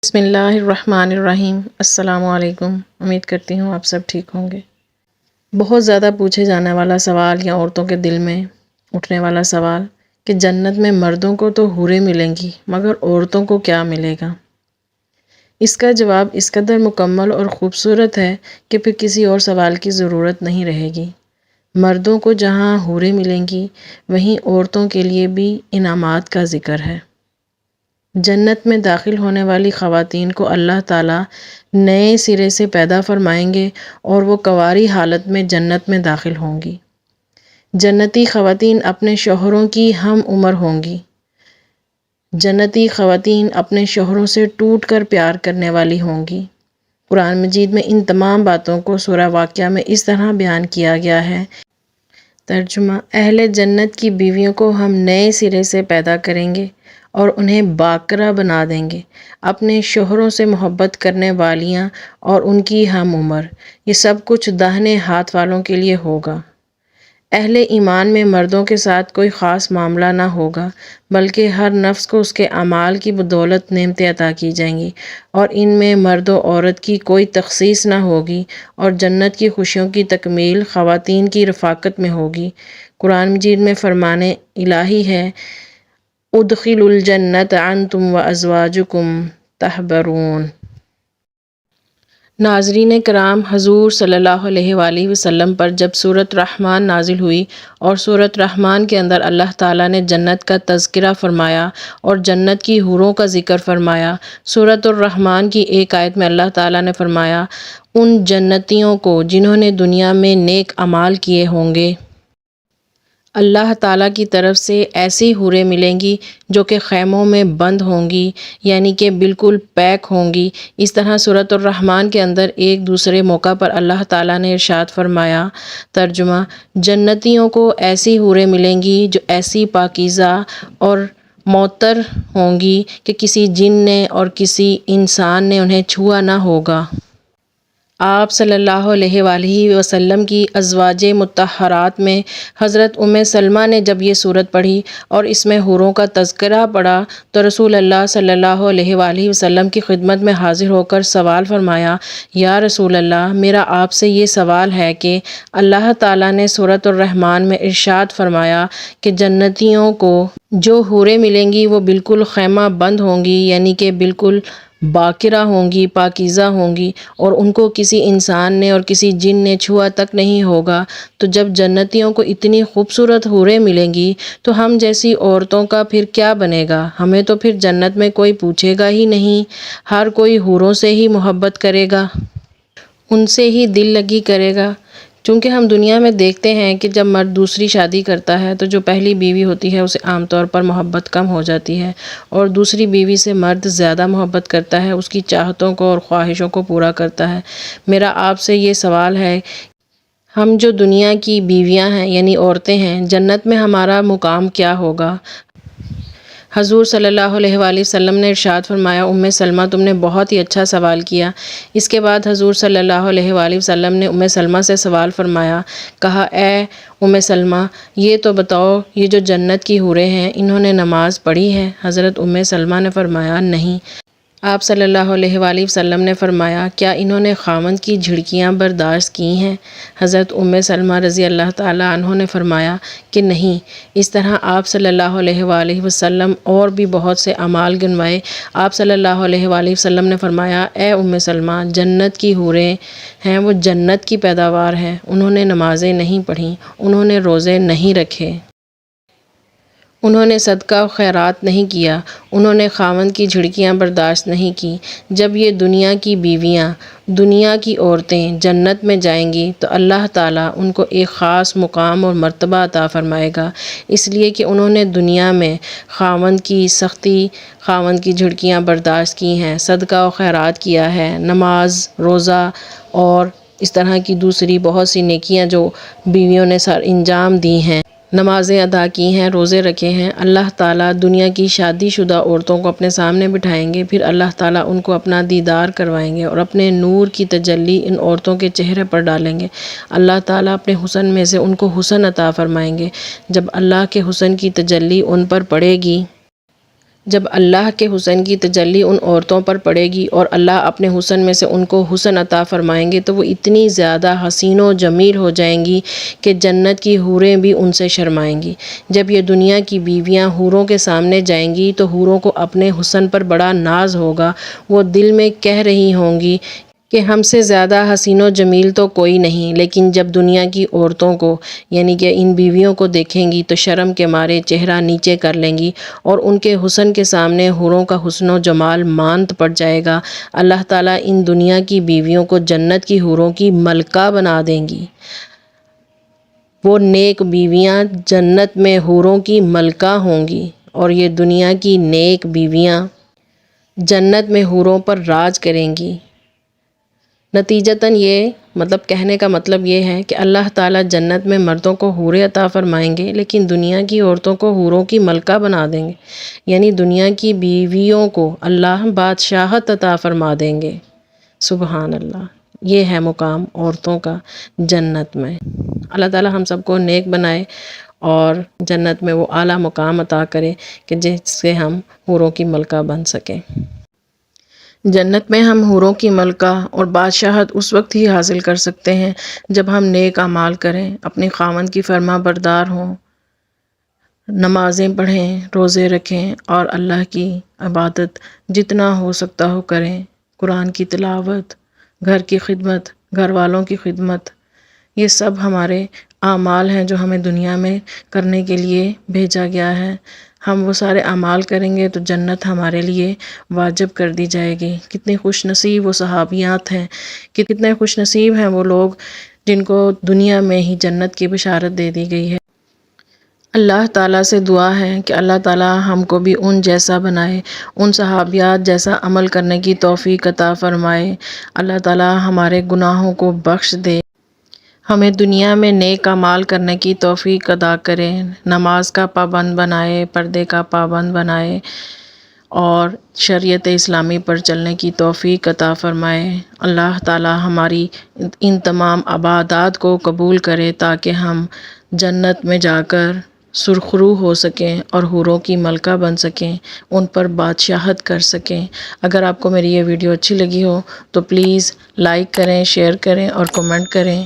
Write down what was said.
بسم اللہ الرحمن الرحیم۔ السلام علیکم۔ امید کرتی ہوں آپ سب ٹھیک ہوں گے۔ بہت زیادہ پوچھے جانے والا سوال یا عورتوں کے دل میں اٹھنے والا سوال کہ جنت میں مردوں کو تو حوریں ملیں گی مگر عورتوں کو کیا ملے گا؟ اس کا جواب اس قدر مکمل اور خوبصورت ہے کہ پھر کسی اور سوال کی ضرورت نہیں رہے گی۔ مردوں کو جہاں حوریں ملیں گی وہیں عورتوں کے لیے بھی انعامات کا ذکر ہے۔ جنت میں داخل ہونے والی خواتین کو اللہ تعالیٰ نئے سرے سے پیدا فرمائیں گے اور وہ کنواری حالت میں جنت میں داخل ہوں گی۔ جنتی خواتین اپنے شوہروں کی ہم عمر ہوں گی۔ جنتی خواتین اپنے شوہروں سے ٹوٹ کر پیار کرنے والی ہوں گی۔ قرآن مجید میں ان تمام باتوں کو سورہ واقعہ میں اس طرح بیان کیا گیا ہے۔ ترجمہ: اہل جنت کی بیویوں کو ہم نئے سرے سے پیدا کریں گے اور انہیں باکرہ بنا دیں گے، اپنے شوہروں سے محبت کرنے والیاں اور ان کی ہم عمر۔ یہ سب کچھ داہنے ہاتھ والوں کے لیے ہوگا۔ اہل ایمان میں مردوں کے ساتھ کوئی خاص معاملہ نہ ہوگا بلکہ ہر نفس کو اس کے اعمال کی بدولت نعمتیں عطا کی جائیں گی اور ان میں مرد و عورت کی کوئی تخصیص نہ ہوگی اور جنت کی خوشیوں کی تکمیل خواتین کی رفاقت میں ہوگی۔ قرآن مجید میں فرمان الہی ہے: ادخلوا الجنت انتم وازواجکم تحبرون۔ ناظرین کرام، حضور صلی اللہ علیہ وآلہ وسلم پر جب سورۃ الرحمن نازل ہوئی اور سورۃ الرحمن کے اندر اللہ تعالیٰ نے جنت کا تذکرہ فرمایا اور جنت کی حوروں کا ذکر فرمایا، سورۃ الرحمن کی ایک آیت میں اللہ تعالیٰ نے فرمایا: ان جنتیوں کو جنہوں نے دنیا میں نیک اعمال کیے ہوں گے اللہ تعالیٰ کی طرف سے ایسی حوریں ملیں گی جو کہ خیموں میں بند ہوں گی، یعنی کہ بالکل پیک ہوں گی۔ اس طرح سورۃ الرحمن کے اندر ایک دوسرے موقع پر اللہ تعالیٰ نے ارشاد فرمایا۔ ترجمہ: جنتیوں کو ایسی حوریں ملیں گی جو ایسی پاکیزہ اور معطر ہوں گی کہ کسی جن نے اور کسی انسان نے انہیں چھوا نہ ہوگا۔ آپ صلی اللہ علیہ وآلہ وسلم کی ازواج مطہرات میں حضرت سلمہ نے جب یہ سورت پڑھی اور اس میں حوروں کا تذکرہ پڑھا تو رسول اللہ صلی اللہ علیہ وآلہ وسلم کی خدمت میں حاضر ہو کر سوال فرمایا: یا رسول اللہ، میرا آپ سے یہ سوال ہے کہ اللہ تعالیٰ نے سورۃ الرحمن میں ارشاد فرمایا کہ جنتیوں کو جو حوریں ملیں گی وہ بالکل خیمہ بند ہوں گی، یعنی کہ بالکل باکرہ ہوں گی، پاکیزہ ہوں گی اور ان کو کسی انسان نے اور کسی جن نے چھوا تک نہیں ہوگا، تو جب جنتیوں کو اتنی خوبصورت حوریں ملیں گی تو ہم جیسی عورتوں کا پھر کیا بنے گا؟ ہمیں تو پھر جنت میں کوئی پوچھے گا ہی نہیں، ہر کوئی حوروں سے ہی محبت کرے گا، ان سے ہی دل لگی کرے گا۔ چونکہ ہم دنیا میں دیکھتے ہیں کہ جب مرد دوسری شادی کرتا ہے تو جو پہلی بیوی ہوتی ہے اسے عام طور پر محبت کم ہو جاتی ہے اور دوسری بیوی سے مرد زیادہ محبت کرتا ہے، اس کی چاہتوں کو اور خواہشوں کو پورا کرتا ہے۔ میرا آپ سے یہ سوال ہے، ہم جو دنیا کی بیویاں ہیں یعنی عورتیں ہیں، جنت میں ہمارا مقام کیا ہوگا؟ حضور صلی اللہ علیہ وآلہ وسلم نے ارشاد فرمایا: سلمہ، تم نے بہت ہی اچھا سوال کیا۔ اس کے بعد حضور صلی اللہ علیہ وآلہ وسلم نے سلمہ سے سوال فرمایا، کہا: اے سلمہ، یہ تو بتاؤ، یہ جو جنت کی حوریں ہیں انہوں نے نماز پڑھی ہے؟ حضرت سلمہ نے فرمایا: نہیں۔ آپ صلی اللہ علیہ وآلہ وسلم نے فرمایا: کیا انہوں نے خاوند کی جھڑکیاں برداشت کی ہیں؟ حضرت سلمہ رضی اللہ تعالیٰ عنہ نے فرمایا کہ نہیں۔ اس طرح آپ صلی اللہ علیہ وآلہ وسلم اور بھی بہت سے اعمال گنوائے۔ آپ صلی اللہ علیہ وآلہ وسلم نے فرمایا: اے سلمہ، جنت کی حوریں ہیں وہ جنت کی پیداوار ہیں، انہوں نے نمازیں نہیں پڑھیں، انہوں نے روزے نہیں رکھے، انہوں نے صدقہ و خیرات نہیں کیا، انہوں نے خاوند کی جھڑکیاں برداشت نہیں کی۔ جب یہ دنیا کی بیویاں، دنیا کی عورتیں جنت میں جائیں گی تو اللہ تعالیٰ ان کو ایک خاص مقام اور مرتبہ عطا فرمائے گا، اس لیے کہ انہوں نے دنیا میں خاوند کی سختی، خاوند کی جھڑکیاں برداشت کی ہیں، صدقہ و خیرات کیا ہے، نماز، روزہ اور اس طرح کی دوسری بہت سی نیکیاں جو بیویوں نے سر انجام دی ہیں، نمازیں ادا کی ہیں، روزے رکھے ہیں۔ اللہ تعالیٰ دنیا کی شادی شدہ عورتوں کو اپنے سامنے بٹھائیں گے، پھر اللہ تعالیٰ ان کو اپنا دیدار کروائیں گے اور اپنے نور کی تجلی ان عورتوں کے چہرے پر ڈالیں گے۔ اللہ تعالیٰ اپنے حسن میں سے ان کو حسن عطا فرمائیں گے۔ جب اللہ کے حسن کی تجلی ان پر پڑے گی جب اللہ کے حسن کی تجلی ان عورتوں پر پڑے گی اور اللہ اپنے حسن میں سے ان کو حسن عطا فرمائیں گے تو وہ اتنی زیادہ حسین و جمیل ہو جائیں گی کہ جنت کی حوریں بھی ان سے شرمائیں گی۔ جب یہ دنیا کی بیویاں حوروں کے سامنے جائیں گی تو حوروں کو اپنے حسن پر بڑا ناز ہوگا، وہ دل میں کہہ رہی ہوں گی کہ ہم سے زیادہ حسین و جمیل تو کوئی نہیں، لیکن جب دنیا کی عورتوں کو یعنی کہ ان بیویوں کو دیکھیں گی تو شرم کے مارے چہرہ نیچے کر لیں گی اور ان کے حسن کے سامنے حوروں کا حسن و جمال ماند پڑ جائے گا۔ اللہ تعالیٰ ان دنیا کی بیویوں کو جنت کی حوروں کی ملکہ بنا دیں گی۔ وہ نیک بیویاں جنت میں حوروں کی ملکہ ہوں گی اور یہ دنیا کی نیک بیویاں جنت میں حوروں پر راج کریں گی۔ نتیجتاً یہ کہنے کا مطلب یہ ہے کہ اللہ تعالیٰ جنت میں مردوں کو حوریں عطا فرمائیں گے لیکن دنیا کی عورتوں کو حوروں کی ملکہ بنا دیں گے، یعنی دنیا کی بیویوں کو اللہ بادشاہت عطا فرما دیں گے۔ سبحان اللہ، یہ ہے مقام عورتوں کا جنت میں۔ اللہ تعالیٰ ہم سب کو نیک بنائے اور جنت میں وہ اعلیٰ مقام عطا کرے کہ جس سے ہم حوروں کی ملکہ بن سکیں۔ جنت میں ہم حوروں کی ملکہ اور بادشاہت اس وقت ہی حاصل کر سکتے ہیں جب ہم نیک اعمال کریں، اپنے خاوند کی فرما بردار ہوں، نمازیں پڑھیں، روزے رکھیں اور اللہ کی عبادت جتنا ہو سکتا ہو کریں، قرآن کی تلاوت، گھر کی خدمت، گھر والوں کی خدمت، یہ سب ہمارے اعمال ہیں جو ہمیں دنیا میں کرنے کے لیے بھیجا گیا ہے۔ ہم وہ سارے اعمال کریں گے تو جنت ہمارے لیے واجب کر دی جائے گی۔ کتنے خوش نصیب وہ صحابیات ہیں، کتنے خوش نصیب ہیں وہ لوگ جن کو دنیا میں ہی جنت کی بشارت دے دی گئی ہے۔ اللہ تعالیٰ سے دعا ہے کہ اللہ تعالیٰ ہم کو بھی ان جیسا بنائے، ان صحابیات جیسا عمل کرنے کی توفیق عطا فرمائے۔ اللہ تعالیٰ ہمارے گناہوں کو بخش دے، ہمیں دنیا میں نیک اعمال کرنے کی توفیق عطا کرے، نماز کا پابند بنائے، پردے کا پابند بنائے اور شریعت اسلامی پر چلنے کی توفیق عطا فرمائے۔ اللہ تعالیٰ ہماری ان تمام عبادات کو قبول کرے تاکہ ہم جنت میں جا کر سرخرو ہو سکیں اور حوروں کی ملکہ بن سکیں، ان پر بادشاہت کر سکیں۔ اگر آپ کو میری یہ ویڈیو اچھی لگی ہو تو پلیز لائک کریں، شیئر کریں اور کمنٹ کریں۔